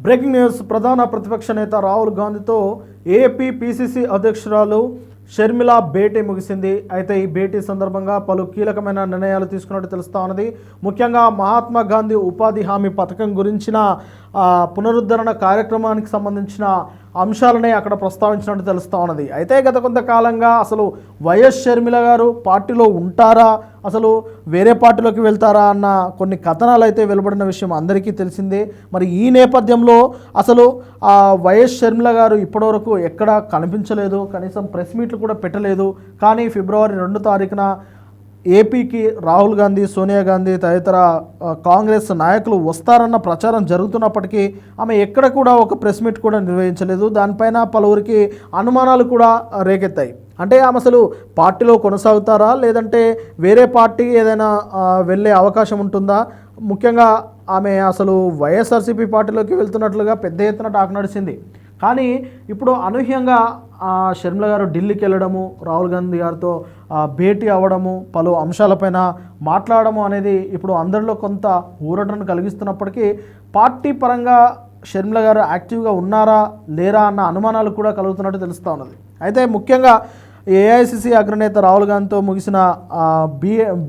Breaking news. ప్రధాన ప్రతిపక్ష నేత రాహుల్ గాంధీతో ఏపీ పిసిసి అధ్యక్షురాలు షర్మిల భేటీ ముగిసింది. అయితే ఈ భేటీ సందర్భంగా పలు కీలకమైన నిర్ణయాలు తీసుకున్నట్టు తెలుస్తా ఉన్నది. ముఖ్యంగా మహాత్మా గాంధీ ఉపాధి హామీ పథకం గురించిన పునరుద్ధరణ కార్యక్రమానికి సంబంధించిన అంశాలనే అక్కడ ప్రస్తావించినట్టు తెలుస్తూ ఉన్నది. అయితే గత కొంతకాలంగా అసలు వైఎస్ షర్మిల గారు పార్టీలో ఉంటారా, అసలు వేరే పార్టీలోకి వెళ్తారా అన్న కొన్ని కథనాలు అయితే వెలువడిన విషయం అందరికీ తెలిసిందే. మరి ఈ నేపథ్యంలో అసలు వైఎస్ షర్మిల గారు ఇప్పటివరకు ఎక్కడా కనిపించలేదు, కనీసం ప్రెస్ మీట్లు కూడా పెట్టలేదు. కానీ ఫిబ్రవరి 2 తారీఖున ఏపీకి రాహుల్ గాంధీ, సోనియా గాంధీ తదితర కాంగ్రెస్ నాయకులు వస్తారన్న ప్రచారం జరుగుతున్నప్పటికీ ఆమె ఎక్కడ కూడా ఒక ప్రెస్ మీట్ కూడా నిర్వహించలేదు. దానిపైన పలువురికి అనుమానాలు కూడా రేకెత్తాయి. అంటే ఆమె అసలు పార్టీలో కొనసాగుతారా, లేదంటే వేరే పార్టీ ఏదైనా వెళ్ళే అవకాశం ఉంటుందా? ముఖ్యంగా ఆమె అసలు వైఎస్ఆర్సీపీ పార్టీలోకి వెళ్తున్నట్లుగా పెద్ద ఎత్తున టాక్ నడిచింది. కానీ ఇప్పుడు అనూహ్యంగా షర్మిల గారు ఢిల్లీకి వెళ్ళడము, రాహుల్ గాంధీ గారితో భేటీ అవ్వడము, పలు అంశాలపైన మాట్లాడము అనేది ఇప్పుడు అందరిలో కొంత ఊరటను కలిగిస్తున్నప్పటికీ పార్టీ పరంగా షర్మిల గారు యాక్టివ్గా ఉన్నారా లేరా అన్న అనుమానాలు కూడా కలుగుతున్నట్టు తెలుస్తూ ఉన్నది. అయితే ముఖ్యంగా ఏఐసిసి అగ్రనేత రాహుల్ గాంధీతో ముగిసిన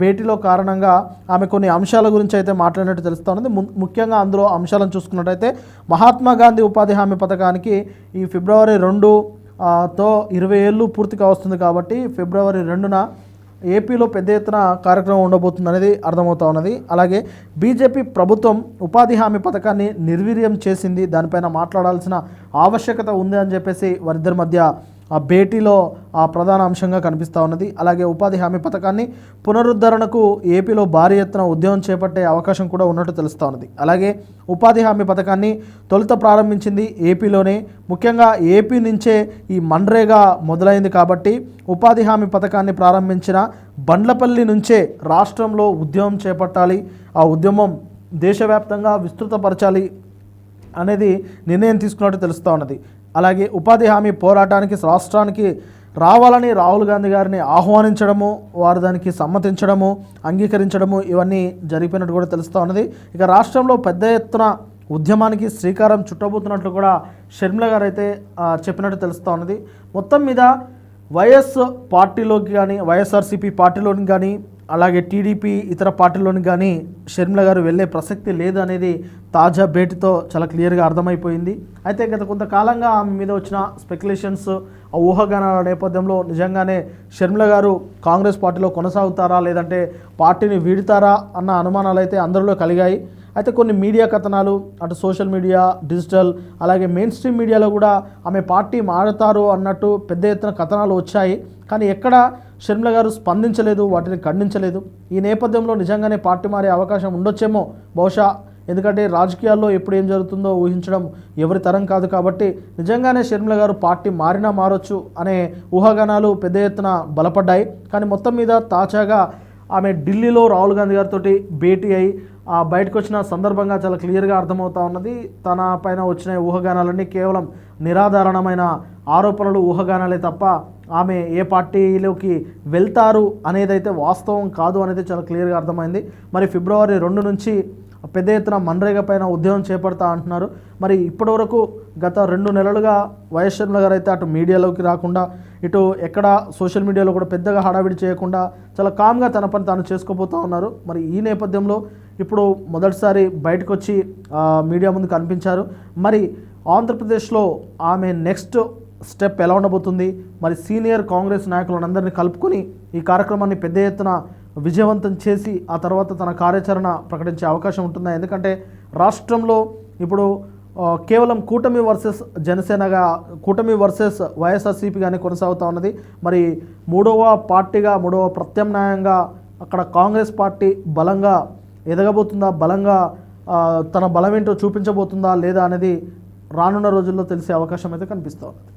భేటీలో కారణంగా ఆమె కొన్ని అంశాల గురించి అయితే మాట్లాడినట్టు తెలుస్తూ ఉన్నది. ముఖ్యంగా అందులో అంశాలను చూసుకున్నట్టయితే మహాత్మా గాంధీ ఉపాధి హామీ పథకానికి ఈ ఫిబ్రవరి 2తో 20 ఏళ్ళు పూర్తిగా వస్తుంది. కాబట్టి ఫిబ్రవరి 2న ఏపీలో పెద్ద ఎత్తున కార్యక్రమం ఉండబోతుంది అనేది అర్థమవుతా ఉన్నది. అలాగే బీజేపీ ప్రభుత్వం ఉపాధి హామీ పథకాన్ని నిర్వీర్యం చేసింది, దానిపైన మాట్లాడాల్సిన ఆవశ్యకత ఉంది అని చెప్పేసి వారిద్దరి మధ్య ఆ భేటీలో ప్రధాన అంశంగా కనిపిస్తూ ఉన్నది. అలాగే ఉపాధి హామీ పథకాన్ని పునరుద్ధరణకు ఏపీలో భారీ ఎత్తున ఉద్యమం చేపట్టే అవకాశం కూడా ఉన్నట్టు తెలుస్తూ ఉన్నది. అలాగే ఉపాధి హామీ పథకాన్ని తొలుత ప్రారంభించింది ఏపీలోనే, ముఖ్యంగా ఏపీ నుంచే ఈ మన్రేగా మొదలైంది. కాబట్టి ఉపాధి హామీ పథకాన్ని ప్రారంభించిన బండ్లపల్లి నుంచే రాష్ట్రంలో ఉద్యమం చేపట్టాలి, ఆ ఉద్యమం దేశవ్యాప్తంగా విస్తృతపరచాలి అనేది నిర్ణయం తీసుకున్నట్టు తెలుస్తూ ఉన్నది. అలాగే ఉపాధి హామీ పోరాటానికి రాష్ట్రానికి రావాలని రాహుల్ గాంధీ గారిని ఆహ్వానించడము, వారు దానికి సమ్మతించడము, అంగీకరించడము ఇవన్నీ జరిపినట్టు కూడా తెలుస్తూ ఉన్నది. ఇక రాష్ట్రంలో పెద్ద ఎత్తున ఉద్యమానికి శ్రీకారం చుట్టబోతున్నట్లు కూడా షర్మిల గారు అయితే చెప్పినట్టు తెలుస్తూ ఉన్నది. మొత్తం మీద వైఎస్ పార్టీలోకి కానీ, వైఎస్ఆర్సీపీ పార్టీలోని కానీ, అలాగే టీడీపీ ఇతర పార్టీలోని కానీ షర్మిల గారు వెళ్ళే ప్రసక్తి లేదు అనేది తాజా భేటీతో చాలా క్లియర్గా అర్థమైపోయింది. అయితే గత కొంతకాలంగా ఆమె మీద వచ్చిన స్పెక్యులేషన్స్, ఆ ఊహాగానాల నేపథ్యంలో నిజంగానే షర్మిల గారు కాంగ్రెస్ పార్టీలో కొనసాగుతారా లేదంటే పార్టీని వీడుతారా అన్న అనుమానాలు అయితే అందరిలో కలిగాయి. అయితే కొన్ని మీడియా కథనాలు, అటు సోషల్ మీడియా, డిజిటల్, అలాగే మెయిన్ స్ట్రీమ్ మీడియాలో కూడా ఆమె పార్టీ మారుతారు అన్నట్టు పెద్ద ఎత్తున కథనాలు వచ్చాయి. కానీ ఎక్కడ షర్మిల గారు స్పందించలేదు, వాటిని ఖండించలేదు. ఈ నేపథ్యంలో నిజంగానే పార్టీ మారే అవకాశం ఉండొచ్చేమో బహుశా, ఎందుకంటే రాజకీయాల్లో ఎప్పుడు ఏం జరుగుతుందో ఊహించడం ఎవరి తరం కాదు. కాబట్టి నిజంగానే షర్మిల గారు పార్టీ మారినా మారొచ్చు అనే ఊహాగానాలు పెద్ద ఎత్తున బలపడ్డాయి. కానీ మొత్తం మీద తాజాగా ఆమె ఢిల్లీలో రాహుల్ గాంధీ గారితో భేటీ అయి బయటకు వచ్చిన సందర్భంగా చాలా క్లియర్గా అర్థమవుతా ఉన్నది. తన పైన వచ్చిన ఊహాగానాలన్నీ కేవలం నిరాధారణమైన ఆరోపణలు, ఊహాగానాలే తప్ప ఆమె ఏ పార్టీలోకి వెళ్తారు అనేదైతే వాస్తవం కాదు అనేది చాలా క్లియర్గా అర్థమైంది. మరి ఫిబ్రవరి 2 నుంచి పెద్ద ఎత్తున మన్రేగా పైన ఉద్యమం చేపడతా అంటున్నారు. మరి ఇప్పటివరకు గత 2 నెలలుగా వైఎస్ షర్మిల గారు అయితే అటు మీడియాలోకి రాకుండా, ఇటు ఎక్కడ సోషల్ మీడియాలో కూడా పెద్దగా హడావిడి చేయకుండా చాలా కామ్గా తన పని తాను చేసుకోబోతూ ఉన్నారు. మరి ఈ నేపథ్యంలో ఇప్పుడు మొదటిసారి బయటకు వచ్చి మీడియా ముందు కనిపించారు. మరి ఆంధ్రప్రదేశ్లో ఆమె నెక్స్ట్ స్టెప్ ఎలా ఉండబోతుంది, మరి సీనియర్ కాంగ్రెస్ నాయకులందరినీ కలుపుకొని ఈ కార్యక్రమాన్ని పెద్ద ఎత్తున విజయవంతం చేసి ఆ తర్వాత తన కార్యాచరణ ప్రకటించే అవకాశం ఉంటుందా? ఎందుకంటే రాష్ట్రంలో ఇప్పుడు కేవలం కూటమి వర్సెస్ జనసేనగా, కూటమి వర్సెస్ వైఎస్ఆర్సీపీగానే కొనసాగుతూ ఉన్నది. మరి మూడవ పార్టీగా, మూడవ ప్రత్యామ్నాయంగా అక్కడ కాంగ్రెస్ పార్టీ బలంగా ఎదగబోతుందా, బలంగా తన బలం ఏంటో చూపించబోతుందా లేదా అనేది రానున్న రోజుల్లో తెలిసే అవకాశం అయితే కనిపిస్తూ ఉన్నది.